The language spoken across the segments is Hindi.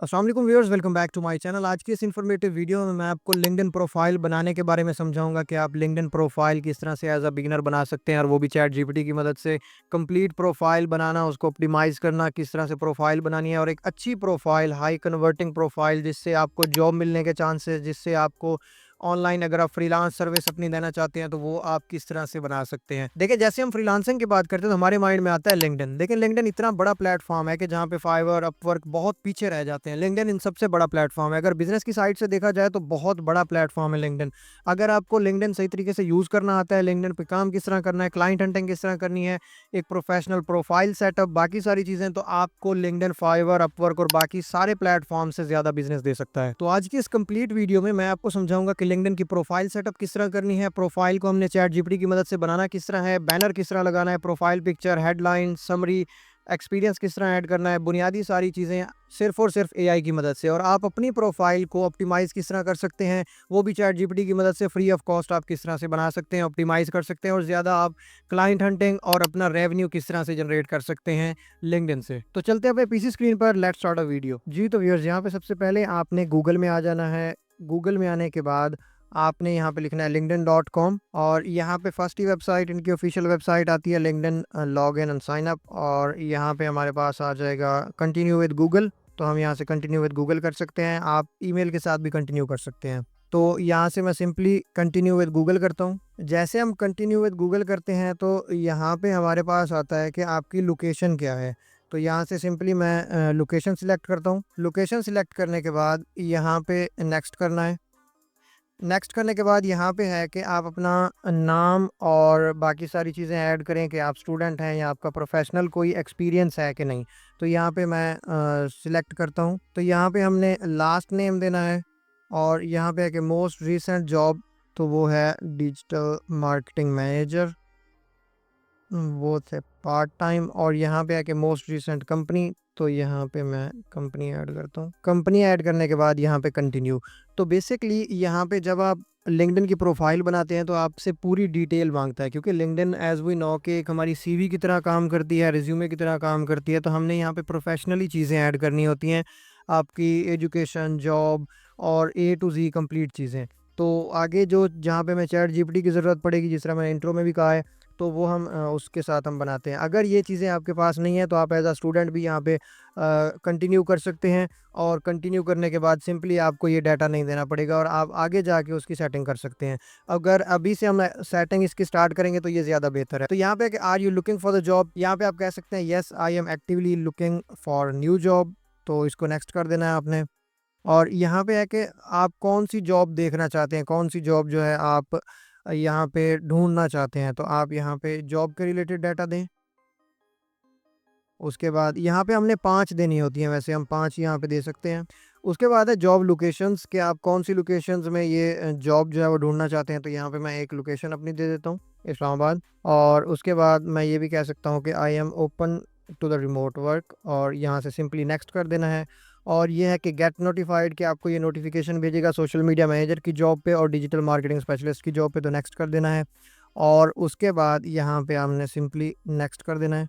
अस्सलाम वालेकुम viewers, welcome back to my channel. आज की इस इन्फॉर्मेटिव वीडियो में मैं आपको लिंक्डइन प्रोफाइल बनाने के बारे में समझाऊंगा कि आप लिंक्डइन प्रोफाइल किस तरह से एज अ बिगिनर बना सकते हैं, और वो भी चैट जीपीटी की मदद से। कंप्लीट प्रोफाइल बनाना, उसको ऑप्टिमाइज़ करना, किस तरह से प्रोफाइल बनानी है, और एक अच्छी प्रोफाइल, हाई कन्वर्टिंग प्रोफाइल जिससे आपको जॉब मिलने के चांसेस, जिससे आपको ऑनलाइन अगर आप फ्रीलांस सर्विस अपनी देना चाहते हैं तो वो आप किस तरह से बना सकते हैं। देखिए, जैसे हम फ्रीलांसिंग की बात करते हैं तो हमारे माइंड में आता है लिंक्डइन। लेकिन लिंक्डइन इतना बड़ा प्लेटफॉर्म है कि जहाँ पे फाइवर, अपवर्क बहुत पीछे रह जाते हैं। लिंक्डइन इन सबसे बड़ा प्लेटफॉर्म है। अगर बिजनेस की साइड से देखा जाए तो बहुत बड़ा प्लेटफॉर्म है लिंक्डइन। अगर आपको लिंक्डइन सही तरीके से यूज़ करना आता है, लिंक्डइन पे काम किस तरह करना है, क्लाइंट हंटिंग किस तरह करनी है, एक प्रोफेशनल प्रोफाइल सेटअप, बाकी सारी चीज़ें, तो आपको लिंक्डइन, फाइवर, अपवर्क और बाकी सारे प्लेटफॉर्म से ज़्यादा बिजनेस दे सकता है। तो आज की इस कंप्लीट वीडियो में मैं आपको समझाऊंगा कि लिंक्डइन की प्रोफाइल सेटअप किस तरह करनी है, प्रोफाइल को हमने चैट जीपीटी की मदद से बनाना किस तरह है, बैनर किस तरह लगाना है, profile picture, headline, summary, experience किस तरह ऐड करना है, बुनियादी सारी चीज़ें सिर्फ और सिर्फ एआई की मदद से। और आप अपनी प्रोफाइल को ऑप्टिमाइज़ किस तरह कर सकते हैं, वो भी चैट जीपीटी की मदद से फ्री ऑफ कॉस्ट आप किस तरह से बना सकते हैं, ऑप्टिमाइज़ कर सकते हैं, और ज़्यादा आप क्लाइंट हंटिंग और अपना रेवेन्यू किस तरह से जनरेट कर सकते हैं लिंक्डइन से। तो चलते हैं अपने पीसी स्क्रीन पर, लेट्स स्टार्ट अ वीडियो। जी तो व्यूअर्स, यहाँ पे सबसे पहले आपने गूगल में आ जाना है। गूगल में आने के बाद आपने यहाँ पे लिखना है linkedin.com, और यहाँ पे फर्स्ट ही वेबसाइट, इनकी ऑफिशियल वेबसाइट आती है LinkedIn log in and sign up. और यहाँ पे हमारे पास आ जाएगा कंटिन्यू विद गूगल, तो हम यहाँ से कंटिन्यू विद गूगल कर सकते हैं। आप ईमेल के साथ भी कंटिन्यू कर सकते हैं। तो यहाँ से मैं सिंपली कंटिन्यू विद गूगल करता हूँ। जैसे हम कंटिन्यू विद गूगल करते हैं तो यहाँ पे हमारे पास आता है कि आपकी लोकेशन क्या है। तो यहाँ से सिंपली मैं लोकेशन सिलेक्ट करता हूँ। लोकेशन सिलेक्ट करने के बाद यहाँ पे नेक्स्ट करना है। नेक्स्ट करने के बाद यहाँ पे है कि आप अपना नाम और बाकी सारी चीज़ें ऐड करें कि आप स्टूडेंट हैं या आपका प्रोफेशनल कोई एक्सपीरियंस है कि नहीं। तो यहाँ पे मैं सिलेक्ट करता हूँ। तो यहाँ पे हमने लास्ट नेम देना है, और यहाँ पे है कि मोस्ट रीसेंट जॉब, तो वो है डिजिटल मार्केटिंग मैनेजर, वो थे पार्ट टाइम। और यहाँ पे है कि मोस्ट रीसेंट कंपनी, तो यहाँ पे मैं कंपनी ऐड करता हूँ। कंपनी ऐड करने के बाद यहाँ पे कंटिन्यू। तो बेसिकली यहाँ पे जब आप लिंक्डइन की प्रोफाइल बनाते हैं तो आपसे पूरी डिटेल मांगता है, क्योंकि लिंक्डइन एज वी नो कि एक हमारी सीवी की तरह काम करती है, रिज्यूमे की तरह काम करती है। तो हमने यहाँ पे प्रोफेशनली चीज़ें ऐड करनी होती हैं, आपकी एजुकेशन, जॉब और ए टू जी कंप्लीट चीज़ें। तो आगे जो जहाँ पे मैं चैट जीपीटी की ज़रूरत पड़ेगी, जिस तरह मैंने इंट्रो में भी कहा है, तो वो हम उसके साथ हम बनाते हैं। अगर ये चीज़ें आपके पास नहीं है तो आप एज़ अ स्टूडेंट भी यहाँ पे कंटिन्यू कर सकते हैं, और कंटिन्यू करने के बाद सिंपली आपको ये डाटा नहीं देना पड़ेगा, और आप आगे जाके उसकी सेटिंग कर सकते हैं। अगर अभी से हम सेटिंग इसकी स्टार्ट करेंगे तो ये ज़्यादा बेहतर है। तो यहाँ पे कि are you looking for the job, यहाँ पे आप कह सकते हैं yes I am actively looking for new job, तो इसको नेक्स्ट कर देना है आपने। और यहाँ पे है कि आप कौन-सी जॉब देखना चाहते हैं, कौन-सी जॉब जो है आप यहाँ पे ढूँढना चाहते हैं, तो आप यहाँ पे जॉब के रिलेटेड डाटा दें। उसके बाद यहाँ पे हमने 5 देनी होती हैं, वैसे हम 5 यहाँ पे दे सकते हैं। उसके बाद है जॉब लोकेशंस, कि आप कौन-सी लोकेशंस में ये जॉब जो है वो ढूँढना चाहते हैं, तो यहाँ पे मैं एक लोकेशन अपनी दे देता हूँ, इस्लामाबाद। और उसके बाद मैं ये भी कह सकता हूँ कि I am open to the remote work, और यहाँ से सिंपली नेक्स्ट कर देना है। और ये है कि गेट नोटिफाइड, कि आपको ये नोटिफिकेशन भेजेगा सोशल मीडिया मैनेजर की जॉब पे और डिजिटल मार्केटिंग स्पेशलिस्ट की जॉब पे, तो नेक्स्ट कर देना है। और उसके बाद यहाँ पे हमने सिंपली नेक्स्ट कर देना है।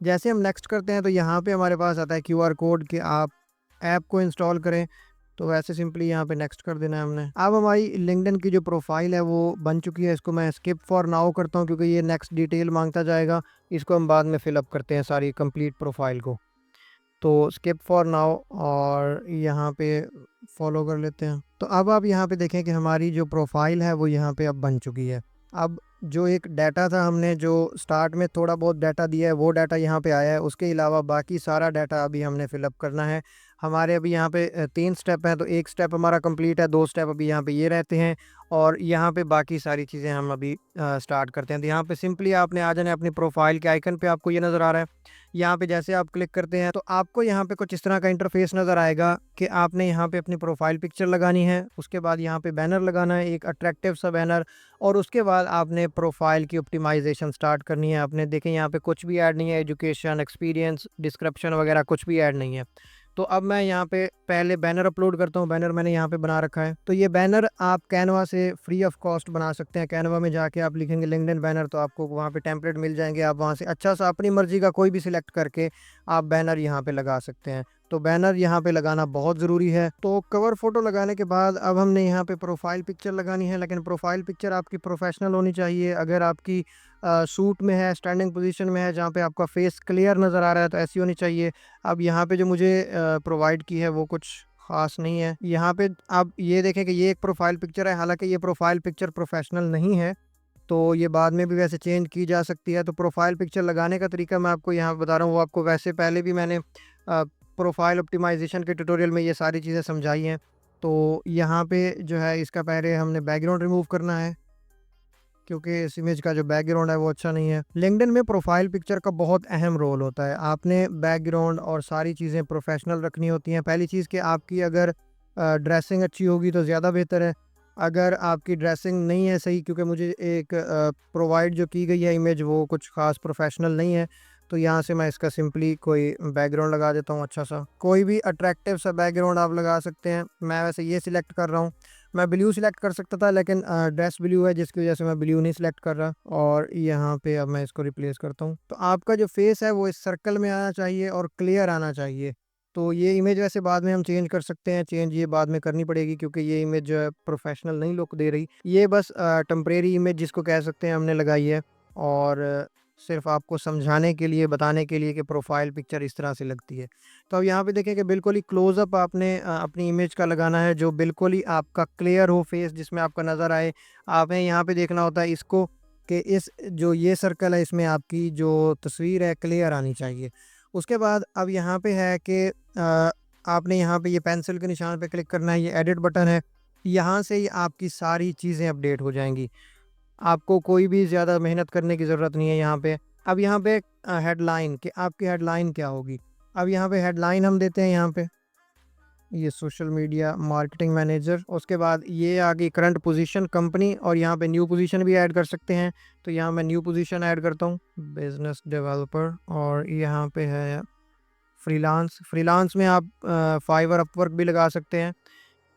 जैसे हम नेक्स्ट करते हैं तो यहाँ पे हमारे पास आता है क्यूआर कोड, कि आप ऐप को इंस्टॉल करें, तो वैसे सिंपली यहाँ पे नेक्स्ट कर देना है हमने। अब हमारी लिंक्डइन की जो प्रोफाइल है वो बन चुकी है। इसको मैं स्किप फॉर नाउ करता हूँ, क्योंकि ये नेक्स्ट डिटेल मांगता जाएगा। इसको हम बाद में फिल अप करते हैं सारी कंप्लीट प्रोफाइल को। तो स्किप फॉर नाउ, और यहाँ पे फॉलो कर लेते हैं। तो अब आप यहाँ पे देखें कि हमारी जो प्रोफाइल है वो यहाँ पे अब बन चुकी है। अब जो एक डाटा था, हमने जो स्टार्ट में थोड़ा बहुत डाटा दिया है वो डाटा यहाँ पे आया है। उसके अलावा बाकी सारा डाटा अभी हमने फिलअप करना है। हमारे अभी यहाँ पे 3 स्टेप हैं, तो एक स्टेप हमारा कंप्लीट है, 2 स्टेप अभी यहाँ पे ये रहते हैं, और यहाँ पे बाकी सारी चीज़ें हम अभी स्टार्ट करते हैं। तो यहाँ पे सिंपली आपने आ जाना है अपनी प्रोफाइल के आइकन पे, आपको ये नज़र आ रहा है। यहाँ पे जैसे आप क्लिक करते हैं तो आपको यहाँ पे कुछ इस तरह का इंटरफेस नज़र आएगा कि आपने यहाँ पे अपनी प्रोफाइल पिक्चर लगानी है। उसके बाद यहाँ पे बैनर लगाना है, एक अट्रैक्टिव सा बैनर। और उसके बाद आपने प्रोफाइल की ऑप्टिमाइजेशन स्टार्ट करनी है। आपने देखें यहाँ पे कुछ भी ऐड नहीं है, एजुकेशन, एक्सपीरियंस, डिस्क्रिप्शन वगैरह कुछ भी ऐड नहीं है। तो अब मैं यहाँ पे पहले बैनर अपलोड करता हूँ। बैनर मैंने यहाँ पे बना रखा है। तो ये बैनर आप कैनवा से फ्री ऑफ कॉस्ट बना सकते हैं। कैनवा में जाके आप लिखेंगे लिंक्डइन बैनर, तो आपको वहाँ पे टेम्पलेट मिल जाएंगे। आप वहाँ से अच्छा सा अपनी मर्जी का कोई भी सिलेक्ट करके आप बैनर यहाँ पे लगा सकते हैं। तो बैनर यहाँ पे लगाना बहुत ज़रूरी है। तो कवर फ़ोटो लगाने के बाद अब हमने यहाँ पे प्रोफ़ाइल पिक्चर लगानी है, लेकिन प्रोफ़ाइल पिक्चर आपकी प्रोफ़ेशनल होनी चाहिए। अगर आपकी सूट में है, स्टैंडिंग पोज़ीशन में है, जहाँ पे आपका फ़ेस क्लियर नज़र आ रहा है, तो ऐसी होनी चाहिए। अब यहाँ पे जो मुझे प्रोवाइड की है वो कुछ ख़ास नहीं है। यहाँ पे आप ये देखें कि ये एक प्रोफ़ाइल पिक्चर है, हालाँकि ये प्रोफ़ाइल पिक्चर प्रोफ़ेशनल नहीं है, तो ये बाद में भी वैसे चेंज की जा सकती है। तो प्रोफ़ाइल पिक्चर लगाने का तरीका मैं आपको यहाँ बता रहा हूँ, वो आपको वैसे पहले भी मैंने प्रोफ़ाइल ऑप्टिमाइज़ेशन के ट्यूटोरियल में ये सारी चीज़ें समझाई हैं। तो यहाँ पे जो है इसका पहले हमने बैकग्राउंड रिमूव करना है, क्योंकि इस इमेज का जो बैकग्राउंड है वो अच्छा नहीं है। लिंक्डइन में प्रोफ़ाइल पिक्चर का बहुत अहम रोल होता है। आपने बैकग्राउंड और सारी चीज़ें प्रोफ़ेशनल रखनी होती हैं। पहली चीज़ कि आपकी अगर ड्रेसिंग अच्छी होगी तो ज़्यादा बेहतर है। अगर आपकी ड्रेसिंग नहीं है सही, क्योंकि मुझे एक प्रोवाइड जो की गई है इमेज वो कुछ ख़ास प्रोफ़ेशनल नहीं है, तो यहाँ से मैं इसका सिंपली कोई बैकग्राउंड लगा देता हूँ अच्छा-सा। कोई भी अट्रैक्टिव सा बैकग्राउंड आप लगा सकते हैं। मैं वैसे ये सिलेक्ट कर रहा हूँ। मैं ब्लू सिलेक्ट कर सकता था, लेकिन ड्रेस ब्लू है जिसकी वजह से मैं ब्लू नहीं सिलेक्ट कर रहा, और यहाँ पे अब मैं इसको रिप्लेस करता हूँ। तो आपका जो फेस है वो इस सर्कल में आना चाहिए और क्लियर आना चाहिए। तो ये इमेज वैसे बाद में हम चेंज कर सकते हैं, चेंज ये बाद में करनी पड़ेगी, क्योंकि ये इमेज जो है प्रोफेशनल नहीं लुक दे रही। ये बस टेम्परेरी इमेज जिसको कह सकते हैं हमने लगाई है, और सिर्फ आपको समझाने के लिए, बताने के लिए कि प्रोफाइल पिक्चर इस तरह से लगती है। तो अब यहाँ पे देखें कि बिल्कुल ही क्लोज़अप आपने अपनी इमेज का लगाना है, जो बिल्कुल ही आपका क्लियर हो फेस, जिसमें आपका नज़र आए। आपने यहाँ पे देखना होता है इसको, कि इस जो ये सर्कल है इसमें आपकी जो तस्वीर है क्लियर आनी चाहिए। उसके बाद अब यहाँ पे है कि आपने यहाँ पे ये पेंसिल के निशान पे क्लिक करना है, ये एडिट बटन है। यहाँ से ही आपकी सारी चीज़ें अपडेट हो जाएँगी। आपको कोई भी ज़्यादा मेहनत करने की ज़रूरत नहीं है यहाँ पे। अब यहाँ पे हेडलाइन, कि आपकी हेडलाइन क्या होगी? अब यहाँ पे हेडलाइन हम देते हैं यहाँ पे, ये सोशल मीडिया मार्केटिंग मैनेजर। उसके बाद ये आ गई करंट पोजीशन कंपनी, और यहाँ पे न्यू पोजीशन भी ऐड कर सकते हैं। तो यहाँ मैं न्यू पोजीशन ऐड करता हूँ, बिज़नेस डेवलपर, और यहाँ पे है फ्रीलांस। फ्रीलांस में आप फाइवर, अपवर्क भी लगा सकते हैं,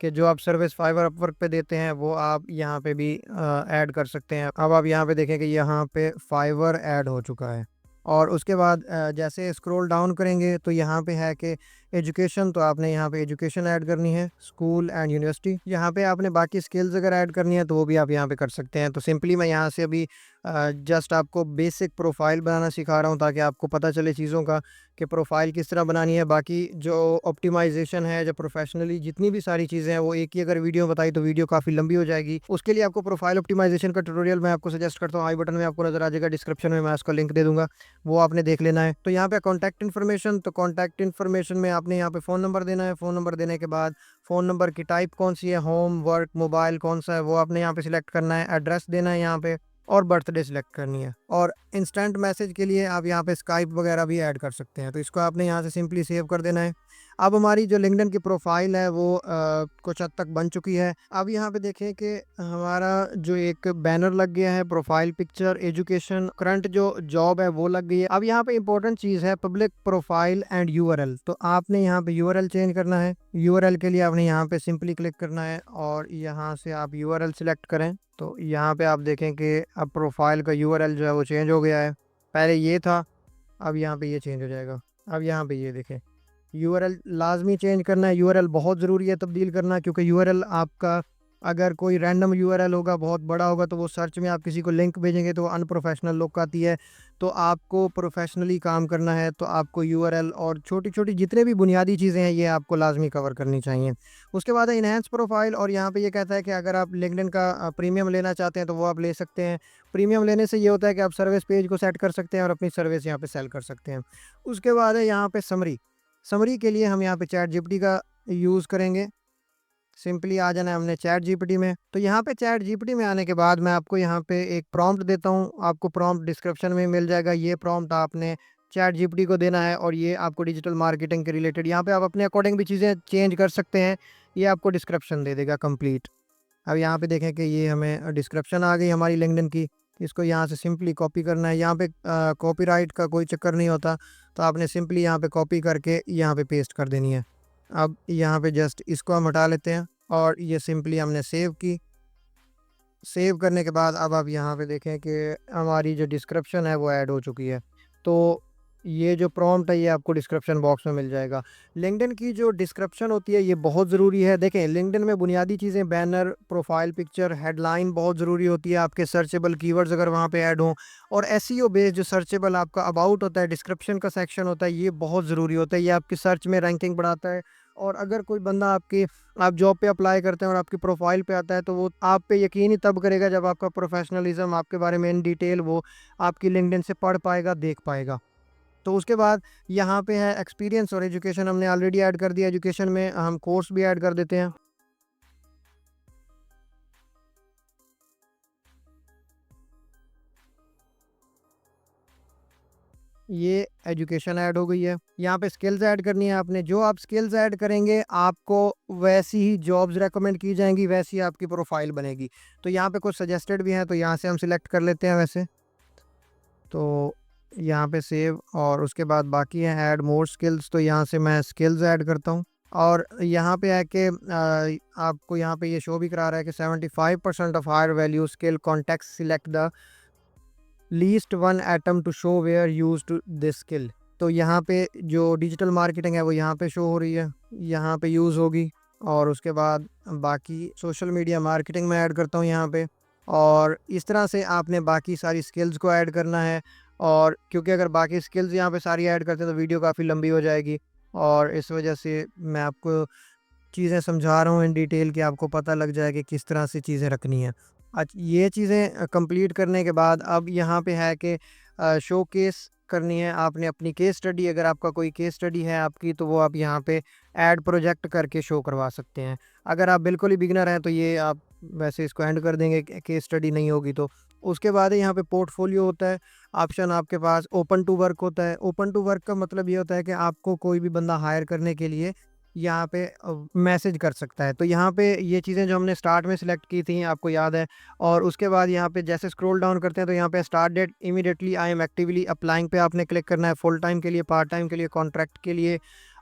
कि जो आप सर्विस फाइवर, अपवर्क पे देते हैं वो आप यहाँ पे भी ऐड कर सकते हैं। अब आप यहाँ पे देखें कि यहाँ पे फाइवर ऐड हो चुका है। और उसके बाद जैसे स्क्रॉल डाउन करेंगे तो यहाँ पे है कि एजुकेशन, तो आपने यहाँ पे एजुकेशन ऐड करनी है, स्कूल एंड यूनिवर्सिटी। यहाँ पे आपने बाकी स्किल्स अगर ऐड करनी है तो वो भी आप यहाँ पे कर सकते हैं। तो सिंपली मैं यहाँ से अभी जस्ट आपको बेसिक प्रोफाइल बनाना सिखा रहा हूँ, ताकि आपको पता चले चीज़ों का कि प्रोफाइल किस तरह बनानी है। बाकी जो ऑप्टिमाइजेशन है, जो प्रोफेशनली जितनी भी सारी चीज़ें हैं, वो एक ही अगर वीडियो में बताई तो वीडियो काफ़ी लंबी हो जाएगी। उसके लिए आपको प्रोफाइल ऑप्टिमाइजेशन का ट्यूटोरियल मैं आपको सजेस्ट करता हूँ, आई बटन में आपको नज़र आ जाएगा, डिस्क्रिप्शन में मैं उसका लिंक दे दूँगा, वो आपने देख लेना है। तो यहाँ पे कॉन्टैक्ट इन्फॉर्मेशन, तो कॉन्टैक्ट इन्फॉर्मेशन में आपने यहाँ पे फ़ोन नंबर देना है। फ़ोन नंबर देने के बाद फ़ोन नंबर की टाइप कौन सी है, होम, वर्क, मोबाइल कौन सा है, वो आपने यहाँ पे सिलेक्ट करना है। एड्रेस देना है यहाँ पे, और बर्थडे सिलेक्ट करनी है। और इंस्टेंट मैसेज के लिए आप यहाँ पे स्काइप वगैरह भी ऐड कर सकते हैं। तो इसको आपने यहाँ से सिंपली सेव कर देना है। अब हमारी जो लिंक्डइन की प्रोफाइल है वो कुछ हद तक बन चुकी है। अब यहाँ पे देखें कि हमारा जो एक बैनर लग गया है, प्रोफाइल पिक्चर, एजुकेशन, करंट जो जॉब है वो लग गई है। अब यहाँ पे इंपॉर्टेंट चीज़ है पब्लिक प्रोफाइल एंड यूआरएल। तो आपने यहाँ पे यूआरएल चेंज करना है। यूआरएल के लिए आपने यहाँ पे सिंपली क्लिक करना है, और यहाँ से आप यूआरएल सिलेक्ट करें। तो यहाँ पे आप देखें कि अब प्रोफाइल का यूआरएल जो है वो चेंज हो गया है। पहले ये था, अब यहाँ पे ये चेंज हो जाएगा। अब यहाँ पे ये देखें, यूआरएल लाज़मी चेंज करना है। यूआरएल बहुत ज़रूरी है तब्दील करना, क्योंकि यूआरएल आपका अगर कोई रैंडम यूआरएल होगा, बहुत बड़ा होगा, तो वो सर्च में आप किसी को लिंक भेजेंगे तो अनप्रोफेशनल लुक आती है। तो आपको प्रोफेशनली काम करना है, तो आपको यूआरएल और छोटी-छोटी जितने भी बुनियादी चीज़ें हैं ये आपको लाज़मी कवर करनी चाहिए। उसके बाद है एनहांस प्रोफाइल, और यहाँ पे ये कहता है कि अगर आप लिंक्डइन का प्रीमियम लेना चाहते हैं तो वो आप ले सकते हैं। प्रीमियम लेने से ये होता है कि आप सर्विस पेज को सेट कर सकते हैं और अपनी सर्विस यहाँ पे सेल कर सकते हैं। उसके बाद है यहाँ पे समरी। समरी के लिए हम यहाँ पे चैट जीपीटी का यूज़ करेंगे। सिंपली आ जाना है हमने चैट जीपीटी में। तो यहाँ पे चैट जीपीटी में आने के बाद मैं आपको यहाँ पे एक प्रॉम्प्ट देता हूँ, आपको प्रॉम्प्ट डिस्क्रिप्शन में मिल जाएगा। ये प्रॉम्प्ट आपने चैट जीपीटी को देना है, और ये आपको डिजिटल मार्केटिंग के रिलेटेड, यहाँ पे आप अपने अकॉर्डिंग भी चीज़ें चेंज कर सकते हैं। ये आपको डिस्क्रिप्शन दे देगा कंप्लीट। अब यहाँ पे देखें कि ये हमें डिस्क्रिप्शन आ गई हमारी लिंक्डइन की। इसको यहाँ से सिंपली कॉपी करना है। यहाँ पे कॉपीराइट का कोई चक्कर नहीं होता, तो आपने सिंपली यहाँ पे कॉपी करके यहाँ पे पेस्ट कर देनी है। अब यहाँ पे जस्ट इसको हम हटा लेते हैं, और ये सिंपली हमने सेव की। सेव करने के बाद अब आप यहाँ पे देखें कि हमारी जो डिस्क्रिप्शन है वो ऐड हो चुकी है। तो ये जो प्रॉम्प्ट है ये आपको डिस्क्रिप्शन बॉक्स में मिल जाएगा। लिंक्डइन की जो डिस्क्रिप्शन होती है ये बहुत ज़रूरी है। देखें, लिंक्डइन में बुनियादी चीज़ें बैनर, प्रोफाइल पिक्चर, हेडलाइन बहुत ज़रूरी होती है। आपके सर्चेबल कीवर्ड्स अगर वहाँ पे ऐड हों, और एसईओ बेस्ड जो सर्चेबल आपका अबाउट होता है, डिस्क्रिप्शन का सेक्शन होता है, ये बहुत ज़रूरी होता है। ये आपकी सर्च में रैंकिंग बढ़ाता है। और अगर कोई बंदा आप जॉब पे अप्लाई करते हैं और आपकी प्रोफाइल पे आता है, तो वो आप पे यकीन ही तब करेगा जब आपका प्रोफेशनलिज्म, आपके बारे में इन डिटेल वो आपकी लिंक्डइन से पढ़ पाएगा, देख पाएगा। तो उसके बाद यहाँ पे है एक्सपीरियंस और एजुकेशन, हमने ऑलरेडी ऐड कर दिया। एजुकेशन में हम कोर्स भी ऐड कर देते हैं। ये एजुकेशन ऐड हो गई है। यहाँ पे स्किल्स ऐड करनी है आपने। जो आप स्किल्स ऐड करेंगे आपको वैसी ही जॉब्स रेकमेंड की जाएंगी, वैसी ही आपकी प्रोफाइल बनेगी। तो यहाँ पे कुछ सजेस्टेड भी हैं, तो यहाँ से हम सिलेक्ट कर लेते हैं वैसे। तो यहाँ पे सेव, और उसके बाद बाकी है ऐड मोर स्किल्स, तो यहाँ से मैं स्किल्स ऐड करता हूँ। और यहाँ पे है कि आपको यहाँ पे ये शो भी करा रहा है कि 75% of higher value skill context select the least one atom to show where use to this skill. तो यहाँ पे जो डिजिटल मार्केटिंग है वो यहाँ पे शो हो रही है, यहाँ पे यूज़ होगी। और उसके बाद बाकी सोशल मीडिया मार्केटिंग में ऐड करता हूँ यहाँ पे। और इस तरह से आपने बाकी सारी स्किल्स को ऐड करना है। और क्योंकि अगर बाकी स्किल्स यहाँ पे सारी ऐड करते हैं तो वीडियो काफ़ी लंबी हो जाएगी, और इस वजह से मैं आपको चीज़ें समझा रहा हूँ इन डिटेल कि आपको पता लग जाए कि किस तरह से चीज़ें रखनी है। ये चीज़ें कंप्लीट करने के बाद अब यहाँ पे है कि शोकेस करनी है आपने अपनी केस स्टडी। अगर आपका कोई केस स्टडी है आपकी, तो वो आप यहाँ पे ऐड प्रोजेक्ट करके शो करवा सकते हैं। अगर आप बिल्कुल ही बिगिनर हैं तो ये आप वैसे इसको एंड कर देंगे, केस स्टडी नहीं होगी तो। उसके बाद यहाँ पे पोर्टफोलियो होता है ऑप्शन आपके पास। ओपन टू वर्क होता है। ओपन टू वर्क का मतलब ये होता है कि आपको कोई भी बंदा हायर करने के लिए यहाँ पे मैसेज कर सकता है। तो यहाँ पे ये चीज़ें जो हमने स्टार्ट में सिलेक्ट की थी आपको याद है। और उसके बाद यहाँ पे जैसे स्क्रॉल डाउन करते हैं तो यहाँ पे start date, immediately I am actively applying पे आपने क्लिक करना है, फुल टाइम के लिए, पार्ट टाइम के लिए, कॉन्ट्रैक्ट के लिए।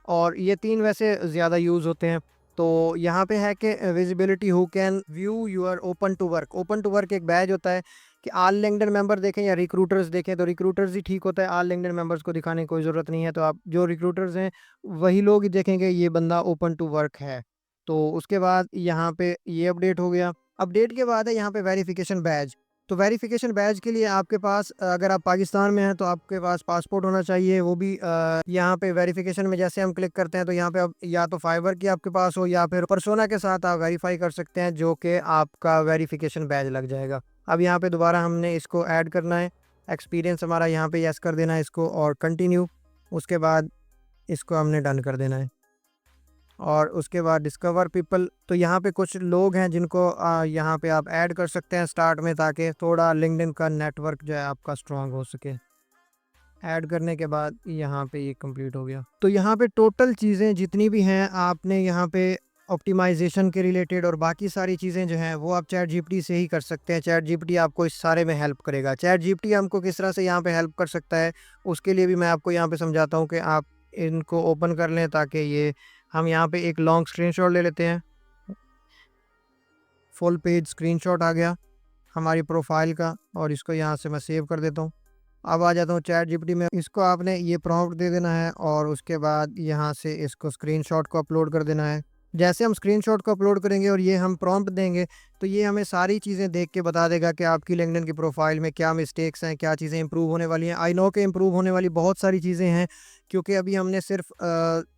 और ये 3 वैसे ज़्यादा यूज़ होते हैं। तो यहाँ पे है कि visibility who can view your open to work. Open to work एक बैज होता है कि ऑल लिंक्डइन मेंबर देखें या रिक्रूटर्स देखें, तो रिक्रूटर्स ही ठीक होता है। ऑल लिंक्डइन मेंबर्स को दिखाने की कोई ज़रूरत नहीं है। तो आप जो रिक्रूटर्स हैं वही लोग ही देखेंगे ये बंदा ओपन टू वर्क है। तो उसके बाद यहाँ पे ये अपडेट हो गया। अपडेट के बाद है यहाँ पे वेरिफिकेशन बैज। तो वेरिफिकेशन बैज के लिए आपके पास अगर आप पाकिस्तान में हैं तो आपके पास पासपोर्ट होना चाहिए। वो भी यहाँ पे वेरिफिकेशन में जैसे हम क्लिक करते हैं तो यहाँ पे अब या तो फाइबर की आपके पास हो या फिर पर्सोना के साथ आप वेरीफाई कर सकते हैं, जो कि आपका वेरिफिकेशन बैज लग जाएगा। अब यहाँ पे दोबारा हमने इसको ऐड करना है। एक्सपीरियंस हमारा यहाँ पे यस कर देना है इसको, और कंटिन्यू। उसके बाद इसको हमने डन कर देना है। और उसके बाद डिस्कवर पीपल, तो यहाँ पे कुछ लोग हैं जिनको यहाँ पे आप ऐड कर सकते हैं स्टार्ट में, ताकि थोड़ा लिंक्डइन का नेटवर्क जो है आपका स्ट्रांग हो सके। ऐड करने के बाद यहाँ पे ये कंप्लीट हो गया। तो यहाँ पे टोटल चीज़ें जितनी भी हैं आपने यहाँ पे ऑप्टिमाइजेशन के रिलेटेड और बाकी सारी चीज़ें जो हैं वो आप चैट जीपीटी से ही कर सकते हैं। चैट जीपीटी आपको इस सारे में हेल्प करेगा। चैट जीपीटी हमको किस तरह से यहाँ पे हेल्प कर सकता है उसके लिए भी मैं आपको यहाँ पे समझाता हूँ कि आप इनको ओपन कर लें, ताकि ये हम यहाँ पे एक लॉन्ग स्क्रीनशॉट ले लेते हैं। फुल पेज स्क्रीनशॉट आ गया हमारी प्रोफाइल का, और इसको यहाँ से मैं सेव कर देता हूँ। अब आ जाता हूँ चैट जीपीटी में। इसको आपने ये प्रॉम्प्ट दे देना है और उसके बाद यहाँ से इसको स्क्रीनशॉट को अपलोड कर देना है। जैसे हम स्क्रीनशॉट को अपलोड करेंगे और ये हम प्रॉम्प्ट देंगे, तो ये हमें सारी चीज़ें देख के बता देगा कि आपकी लिंक्डइन की प्रोफाइल में क्या मिस्टेक्स हैं, क्या चीज़ें इंप्रूव होने वाली हैं। आई नो के इंप्रूव होने वाली बहुत सारी चीज़ें हैं, क्योंकि अभी हमने सिर्फ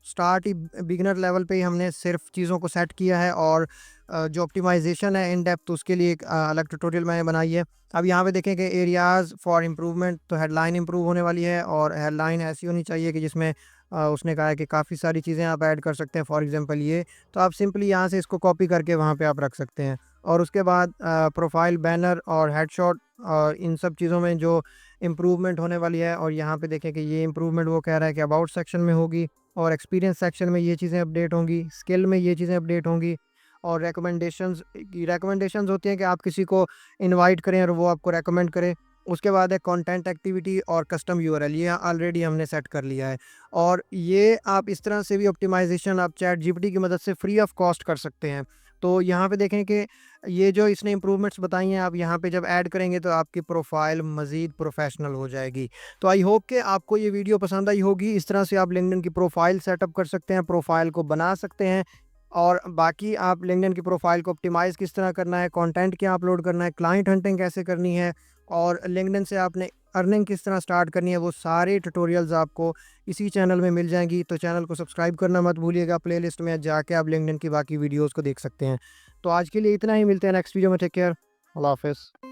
स्टार्ट ही बिगिनर लेवल पे ही हमने सिर्फ चीज़ों को सेट किया है। और जो ऑप्टिमाइजेशन है इन डेप्थ, उसके लिए एक अलग ट्यूटोरियल मैंने बनाई है। अब यहाँ पे देखें कि एरियाज़ फॉर इम्प्रूवमेंट, तो हेडलाइन इंप्रूव होने वाली है, और हेडलाइन ऐसी होनी चाहिए कि जिसमें उसने कहा है कि काफ़ी सारी चीज़ें आप ऐड कर सकते हैं। फॉर एग्जांपल ये, तो आप सिंपली यहाँ से इसको कॉपी करके वहाँ पे आप रख सकते हैं। और उसके बाद प्रोफाइल बैनर और हेडशॉट और इन सब चीज़ों में जो इम्प्रूवमेंट होने वाली है। और यहाँ पे देखें कि ये इम्प्रूवमेंट वो कह रहा है कि अबाउट सेक्शन में होगी, और एक्सपीरियंस सेक्शन में ये चीज़ें अपडेट होंगी, स्किल में ये चीज़ें अपडेट होंगी। और रिकमेंडेशंस होती हैं कि आप किसी को इनवाइट करें और वो आपको रेकमेंड करे। उसके बाद है कंटेंट एक्टिविटी और कस्टम यूआरएल, ये ऑलरेडी हमने सेट कर लिया है। और ये आप इस तरह से भी ऑप्टिमाइजेशन आप चैट जीपीटी की मदद से फ्री ऑफ कॉस्ट कर सकते हैं। तो यहाँ पे देखें कि ये जो इसने इम्प्रूवमेंट्स बताई हैं, आप यहाँ पे जब ऐड करेंगे तो आपकी प्रोफ़ाइल मज़ीद प्रोफ़ेशनल हो जाएगी। तो आई होप कि आपको ये वीडियो पसंद आई होगी। इस तरह से आप लिंक्डइन की प्रोफ़ाइल सेटअप कर सकते हैं, प्रोफ़ाइल को बना सकते हैं और बाकी आप लिंक्डइन की प्रोफ़ाइल को ऑप्टिमाइज़ किस तरह करना है, कंटेंट क्या अपलोड करना है, क्लाइंट हंटिंग कैसे करनी है और लिंक्डइन से आपने अर्निंग किस तरह स्टार्ट करनी है, वो सारे ट्यूटोरियल्स आपको इसी चैनल में मिल जाएँगी। तो चैनल को सब्सक्राइब करना मत भूलिएगा, प्लेलिस्ट में जाके आप लिंक्डइन की बाकी वीडियोज़ को देख सकते हैं। तो आज के लिए इतना ही, मिलते हैं नेक्स्ट वीडियो में। टेक केयर, अल्लाह हाफ़िज़।